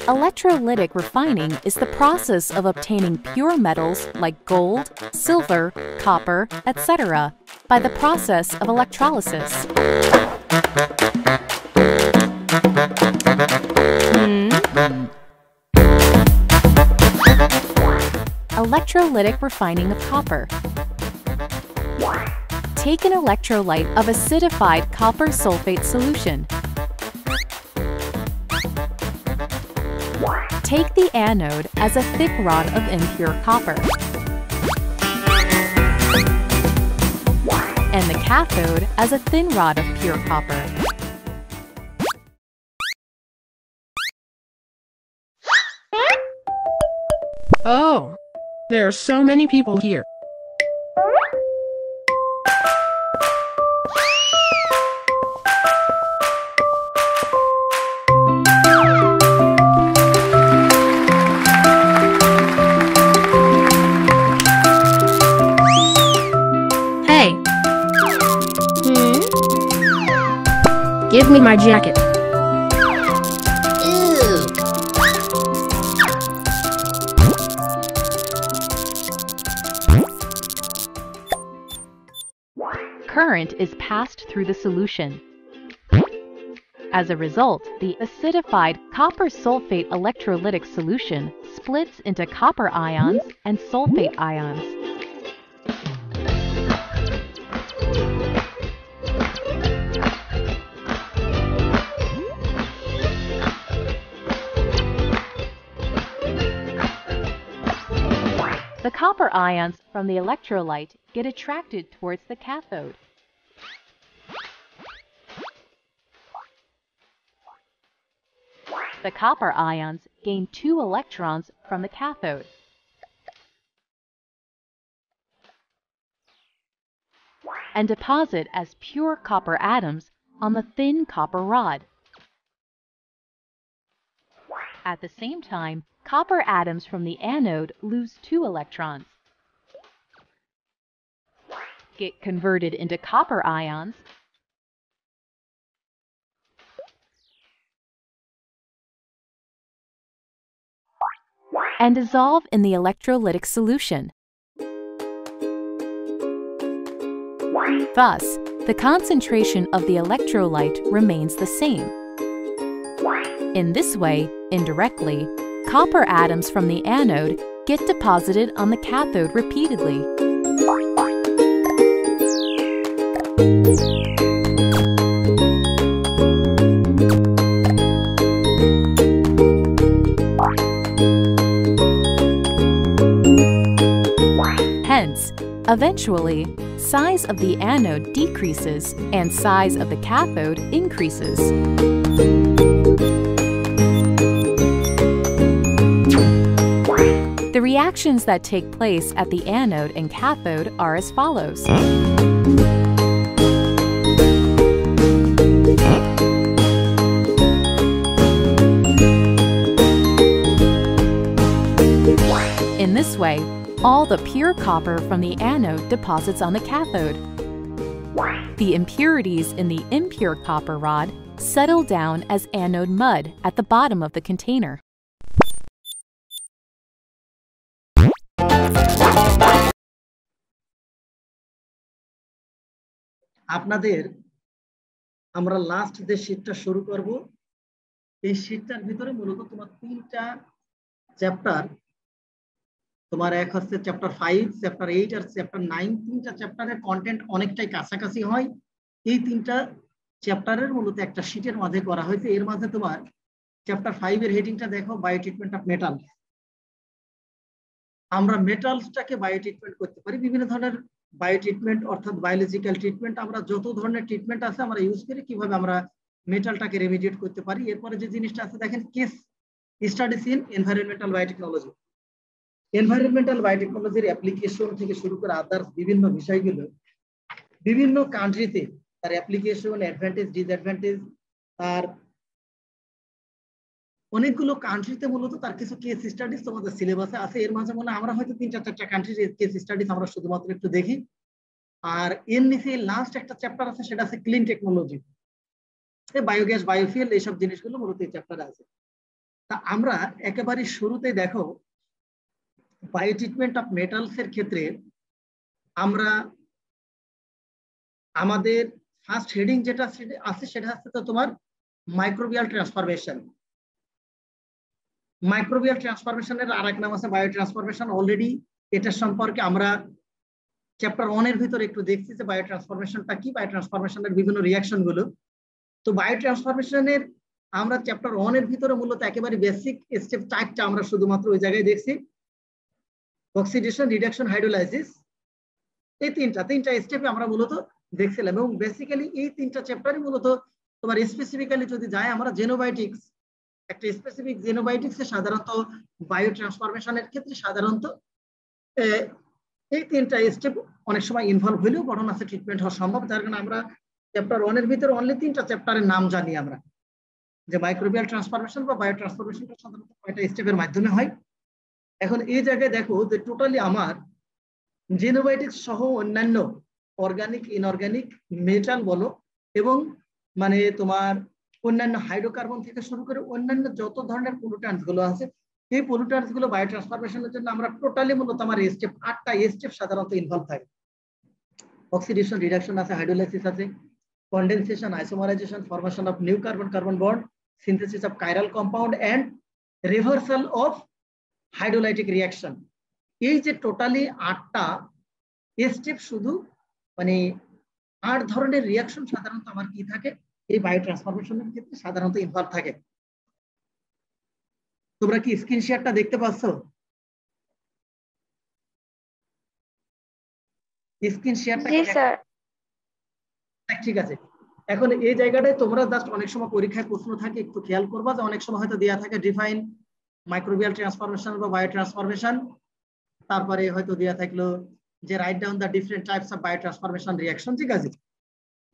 Electrolytic refining is the process of obtaining pure metals like gold, silver, copper, etc. by the process of electrolysis. Electrolytic refining of copper. Take an electrolyte of acidified copper sulfate solution. Take the anode as a thick rod of impure copper and the cathode as a thin rod of pure copper. Oh, there are so many people here. Hey. Give me my jacket. Current is passed through the solution. As a result, the acidified copper sulfate electrolytic solution splits into copper ions and sulfate ions. The copper ions from the electrolyte get attracted towards the cathode. The copper ions gain 2 electrons from the cathode. And deposit as pure copper atoms on the thin copper rod. At the same time, copper atoms from the anode lose 2 electrons, get converted into copper ions, and dissolve in the electrolytic solution. Thus, the concentration of the electrolyte remains the same. In this way, indirectly, copper atoms from the anode get deposited on the cathode repeatedly. Hence, eventually, size of the anode decreases and size of the cathode increases. The reactions that take place at the anode and cathode are as follows. In this way, all the pure copper from the anode deposits on the cathode. The impurities in the impure copper rod settle down as anode mud at the bottom of the container. আপনাদের আমরা last যে শীটটা শুরু করব এই শীটটার ভিতরে মূলত তোমার 3টা চ্যাপ্টার তোমার এক হচ্ছে চ্যাপ্টার 5 চ্যাপ্টার 8 আর চ্যাপ্টার 9 3টা চ্যাপ্টারের কন্টেন্ট অনেকটাই কাছাকাছি হয় এই 3টা চ্যাপ্টারের মূলত একটা শীটের মাঝে করা হয়েছে এর মাঝে তোমার চ্যাপ্টার 5 এর হেডিংটা দেখো বায়ো ট্রিটমেন্ট অফ মেটাল আমরা মেটালসটাকে বায়ো ট্রিটমেন্ট করতে পারি বিভিন্ন ধরনের বায়ো ট্রিটমেন্ট অর্থাৎ বায়োলজিক্যাল ট্রিটমেন্ট আমরা যত ধরনের ট্রিটমেন্ট আছে আমরা ইউজ করি কিভাবে আমরা মেটালটাকে রেমিডিয়েট করতে পারি এরপরে যে জিনিসটা আছে দেখেন case studies in environmental biotechnology environmental বায়োটেকনোলজির অ্যাপ্লিকেশন থেকে শুরু করে আদার্স বিভিন্ন বিষয়গুলো বিভিন্ন কান্ট্রিতে তার অ্যাপ্লিকেশন অ্যাডভান্টেজ ডিসঅ্যাডভান্টেজ আর অনেকগুলো কান্ট্রিতে মূলত তার কিছু কেস স্টাডিজ তোমাদের সিলেবাসে আছে এর মাঝে মনে আমরা হয়তো 3-4টা কান্ট্রির কেস স্টাডিজ আমরা শুধুমাত্র একটু দেখি আর এর নিচে লাস্ট একটা চ্যাপ্টার আছে সেটা আছে ক্লিন টেকনোলজি এই বায়োগ্যাস বায়োফুয়েল এইসব জিনিসগুলো মূলত এই চ্যাপ্টারে আছে তা আমরা একেবারে শুরুতে দেখো বায়ো ট্রিটমেন্ট অফ মেটালস এর ক্ষেত্রে আমরা আমাদের ফার্স্ট হেডিং যেটা আছে সেটা হচ্ছে তো তোমার মাইক্রোবিয়াল ট্রান্সফরমেশন। মাইক্রোবিয়াল ট্রান্সফরমেশনের আরেক নাম আছে বায়ো ট্রান্সফরমেশন। অলরেডি এটার সম্পর্কে আমরা চ্যাপ্টার 1 এর ভিতরে একটু দেখছি যে বায়ো ট্রান্সফরমেশনটা কি, বায়ো ট্রান্সফরমেশনের বিভিন্ন রিঅ্যাকশন গুলো। তো বায়ো ট্রান্সফরমেশনের আমরা চ্যাপ্টার 1 এর ভিতরে মূলত একেবারে বেসিক স্টেপ 4টা আমরা শুধুমাত্র ওই জায়গায় দেখছি, অক্সিডেশন, রিডাকশন, হাইড্রোলাইসিস। এই তিনটা স্টেপে আমরা মূলত দেখছিলাম এবং বেসিক্যালি এই তিনটা চ্যাপ্টারই মূলত তোমার স্পেসিফিক্যালি যদি যায় আমরা জেনোবায়োটিক্স, একটা স্পেসিফিক জেনোবায়োটিক্সে সাধারণত বায়ো ট্রান্সফরমেশনের ক্ষেত্রে সাধারণত এই তিনটা স্টেপ অনেক সময় ইনভলভ হলেও বরং আছে ট্রিটমেন্ট হওয়া সম্ভব। যার কারণে আমরা চ্যাপ্টার 1 এর ভিতরে অনলি 3টা চ্যাপ্টারের নাম জানি আমরা, যে মাইক্রোবিয়াল ট্রান্সফরমেশন বা বায়ো ট্রান্সফরমেশনটা সাধারণত কয়টা স্টেপের মাধ্যমে হয়। এখন এই জায়গায় দেখো যে টোটালি আমার জেনোবায়োটিক্স সহ অন্যান্য অর্গানিক, ইনঅর্গানিক, মেটাল বলো এবং মানে তোমার অন্যান্য হাইড্রোকার্বন থেকে শুরু করে অন্যান্য যত ধরনের পলিউট্যান্টস গুলো আছে, এই পলিউট্যান্টস গুলো বায়ো ট্রান্সফরমেশনের জন্য আমরা টোটালি মূলত আমার স্টেপ 8টা স্টেপ সাধারণত ইনভলভ থাকে। অক্সিডেশন, রিডাকশন আছে, হাইড্রোলাইসিস আছে, condensation, isomerisation, formation of new carbon bond, synthesis of chiral compound and reversal of hydrolytic reaction. এই যে টোটালি 8টা স্টেপ, শুধু মানে 8 ধরনের রিঅ্যাকশন সাধারণত আমার কি থাকে এই বায়ো ট্রান্সফরমেশনের ক্ষেত্রে সাধারণত ইনভলভ থাকে। তোমরা কি স্ক্রিন শেয়ারটা দেখতে পাচ্ছ? স্ক্রিন শেয়ারটা ঠিক আছে। এখন এই জায়গাটায় তোমরা জাস্ট অনেক সময় পরীক্ষায় প্রশ্ন থাকে, একটু খেয়াল করবা যে অনেক সময় হয়তো দেয়া থাকে ডিফাইন মাইক্রোবিয়াল ট্রান্সফরমেশন বা বায়ো ট্রান্সফরমেশন, তারপরে হয়তো দেয়া থাকলো যে write down the different types of bio transformation reaction. ঠিক আছে,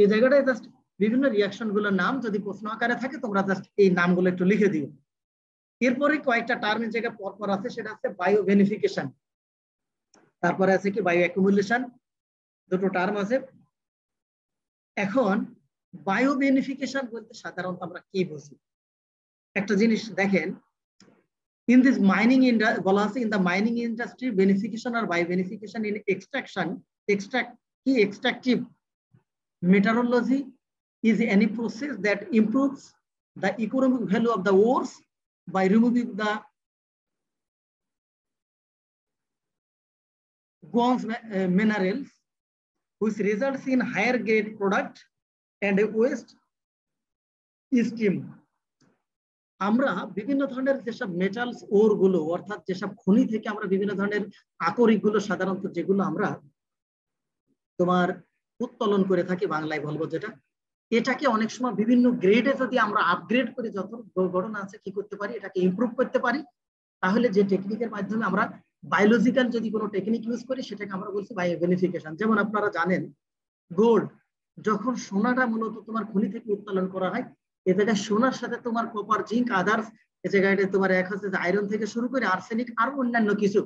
এই জায়গাটায় জাস্ট বিভিন্ন রিঅ্যাকশন গুলোর নাম যদি প্রশ্ন আকারে থাকে তোমরা জাস্ট এই নামগুলো একটু লিখে দিও। এরপরে কয়েকটা টার্মের জায়গায় পরপর আছে, সেটা হচ্ছে বায়ো বেনিফিকেশন, তারপরে আছে কি বায়ো অ্যাকুমুলেশন, দুটো টার্ম আছে। এখন বায়ো বেনিফিকেশন বলতে সাধারণত আমরা কি বুঝি? একটা জিনিস দেখেন, in this mining industry বলা আছে in the mining industry benefication or biobenefication in extractive metallurgy is any process that improves the economic value of the ores by removing the gauge minerals, which results in higher grade product and a waste stream. আমরা বিভিন্ন ধরনের যেসব metals ওর গুলো অর্থাৎ যেসব খনি থেকে আমরা বিভিন্ন ধরনের আকরিক গুলো সাধারণত যেগুলো আমরা তোমার উত্তোলন করে থাকি, বাংলায় বলবো যেটা, এটাকে অনেক সময় বিভিন্ন গ্রেডে যদি আমরা আপগ্রেড করে যত গঠন আছে কি করতে পারি, এটাকে ইমপ্রুভ করতে পারি, তাহলে যে টেকনিকের মাধ্যমে আমরা বায়োলজিক্যাল যদি কোনো টেকনিক ইউজ করি সেটাকে আমরা বলছি বায়ো বেনিফিকেশন। যেমন আপনারা জানেন গোল্ড, যখন সোনাটা মূলত তোমার খনি থেকে উত্তোলন করা হয়, এ জায়গায় সোনার সাথে তোমার কপার, জিঙ্ক, আদার্স, এ জায়গায় তোমার এক হচ্ছে যে আয়রন থেকে শুরু করে আর্সেনিক আর অন্যান্য কিছু,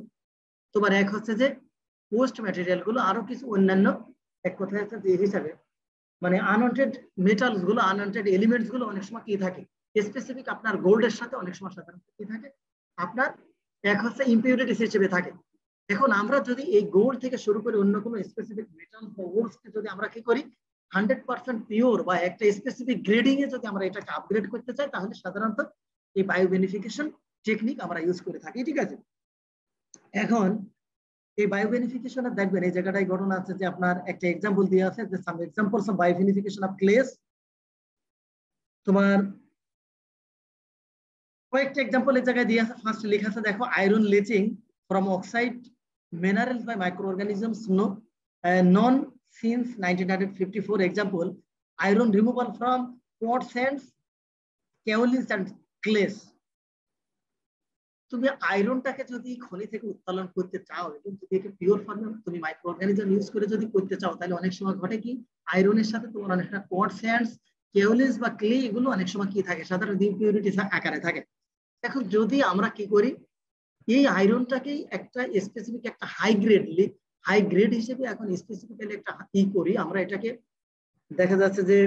তোমার এক হচ্ছে যে পোস্ট ম্যাটেরিয়াল গুলো, আরো কিছু অন্যান্য এক কথায় হচ্ছে যে হিসাবে মানে আনওয়ান্টেড মেটালস গুলো, আনওয়ান্টেড এলিমেন্টস গুলো অনেক সময় কি থাকে স্পেসিফিক আপনার গোল্ডের সাথে অনেক সময় সাধারণত কি থাকে আপনার এক হচ্ছে ইম্পিউরিটিস হিসেবে থাকে। এখন আমরা যদি এই গোল্ড থেকে শুরু করে অন্য কোনো স্পেসিফিক মেটালস বা ওরসকে যদি আমরা কি করি 100% পিওর বা একটা স্পেসিফিক গ্রেডিং এ যদি আমরা এটাকে আপগ্রেড করতে চাই, তাহলে সাধারণত এই বায়ো বেনিফিকেশন টেকনিক আমরা ইউজ করে থাকি। ঠিক আছে, এখন এই বায়ো বেনিফিকেশনে দেখবেন এই জায়গাটায় ঘটনা আছে যে আপনার একটা এক্সাম্পল দেওয়া আছে যে some examples of bio beneficiation of clays. তোমার কয়েকটা এক্সাম্পল এই জায়গায় দিয়ে আছে। ফার্স্ট লেখা আছে দেখো, iron leaching from oxide minerals by microorganisms known since 1954. Example, iron removal from quartz sands, kaolins and clays. তুমি আয়রনটাকে যদি খনি থেকে উত্তোলন করতে চাও এবং যদি একে পিওর ফর্মে তুমি মাইক্রোঅর্গানিজম ইউজ করে যদি করতে চাও, তাহলে অনেক সময় ঘটে কি আয়রনের সাথে তোমার অনেকটা কোয়ার্টজ স্যান্ডস, কেওলিনস বা ক্লে এগুলো অনেক সময় কি থাকে সাধারণত ইম্পিউরিটি আকারে থাকে। এখন যদি আমরা কি করি এই আয়রনটাকেই একটা স্পেসিফিক একটা হাই গ্রেড হিসেবে এখন স্পেসিফিক্যালি একটা ই করি, আমরা এটাকে দেখা যাচ্ছে যে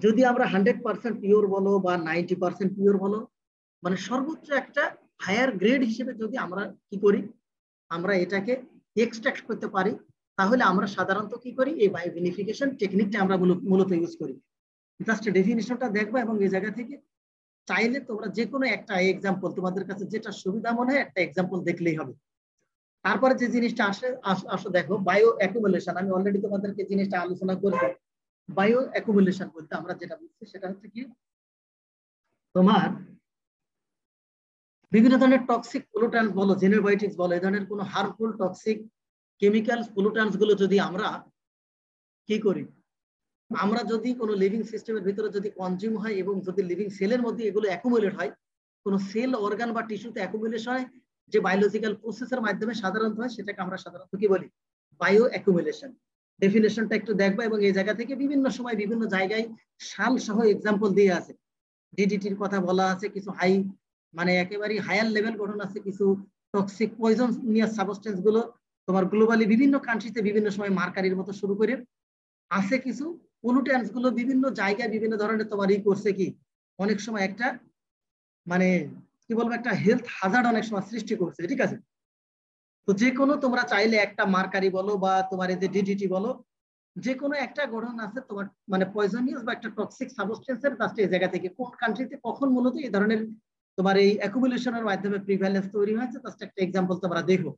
যদি আমরা 100% পিওর বলো বা 90% পিওর বলো, মানে সর্বোচ্চ একটা হায়ার গ্রেড হিসেবে যদি আমরা কি করি, আমরা এটাকে এক্সট্রাক্ট করতে পারি, তাহলে আমরা সাধারণত কি করি, এই বায়োভিনিফিকেশন টেকনিকটা আমরা মূলত ইউজ করি। জাস্ট ডেফিনিশনটা দেখবো এবং এই জায়গা থেকে চাইলে তোমরা যে কোনো একটা এক্সাম্পল তোমাদের কাছে যেটা সুবিধা মনে হয় একটা এক্সাম্পল দেখলেই হবে। তারপরে যে জিনিসটা আসো দেখো বায়ো অ্যাকুমুলেশন। আমি অলরেডি তোমাদেরকে জিনিসটা আলোচনা করছি। বায়ো অ্যাকুমুলেশন বলতে আমরা যেটা বুঝছি সেটা হচ্ছে কি, তোমার বিভিন্ন ধরনের টক্সিক পলুট্যান্ট বলো, জেনোবায়োটিক্স বলো, এই ধরনের কোনো হার্মফুল টক্সিক কেমিক্যাল পলুট্যান্টস গুলো যদি আমরা কি করি, আমরা যদি কোনো লিভিং সিস্টেমের ভিতরে যদি কনজিউম হয় এবং যদি লিভিং সেলের মধ্যে এগুলো অ্যাকুমুলেট হয়, কোনো সেল অর্গান বা টিস্যুতে অ্যাকুমুলেশন হয়, যে বায়োলজিক্যাল প্রসেসের মাধ্যমে সাধারণত হয়, সেটাকে আমরা সাধারণত কি বলি, বায়ো অ্যাকুমুলেশন। ডেফিনেশনটা একটু দেখবো এবং এই জায়গা থেকে বিভিন্ন সময় বিভিন্ন জায়গায় সাল সহ এক্সাম্পল দিয়ে আছে। ডিডিটির কথা বলা আছে, কিছু হাই মানে একেবারে হায়ার লেভেল গঠন আছে, কিছু টক্সিক পয়জনিয়াস সাবস্টেন্স গুলো তোমার গ্লোবালি বিভিন্ন কান্ট্রিতে বিভিন্ন সময় মার্কারির মতো শুরু করে আছে, কিছু পলুট্যান্টস গুলো বিভিন্ন জায়গায় বিভিন্ন ধরনের তোমার ই করছে কি, অনেক সময় একটা মানে কি বলবো একটা হেলথ হাজার্ড অনেক সময় সৃষ্টি করছে। ঠিক আছে, তো যে কোনো তোমরা চাইলে একটা মার্কারি বলো বা তোমার এই যে ডিডিটি বলো, যে কোনো একটা গঠন আছে তোমার মানে পয়জনিয়াস বা একটা টক্সিক সাবস্টেন্সের জাস্ট এই জায়গা থেকে কোন কান্ট্রিতে কখন মূলত এই ধরনের তোমার এই অ্যাকুমুলেশনের মাধ্যমে প্রিভ্যালেন্স তৈরি হয়েছে, জাস্ট একটা এক্সাম্পল তোমরা দেখো।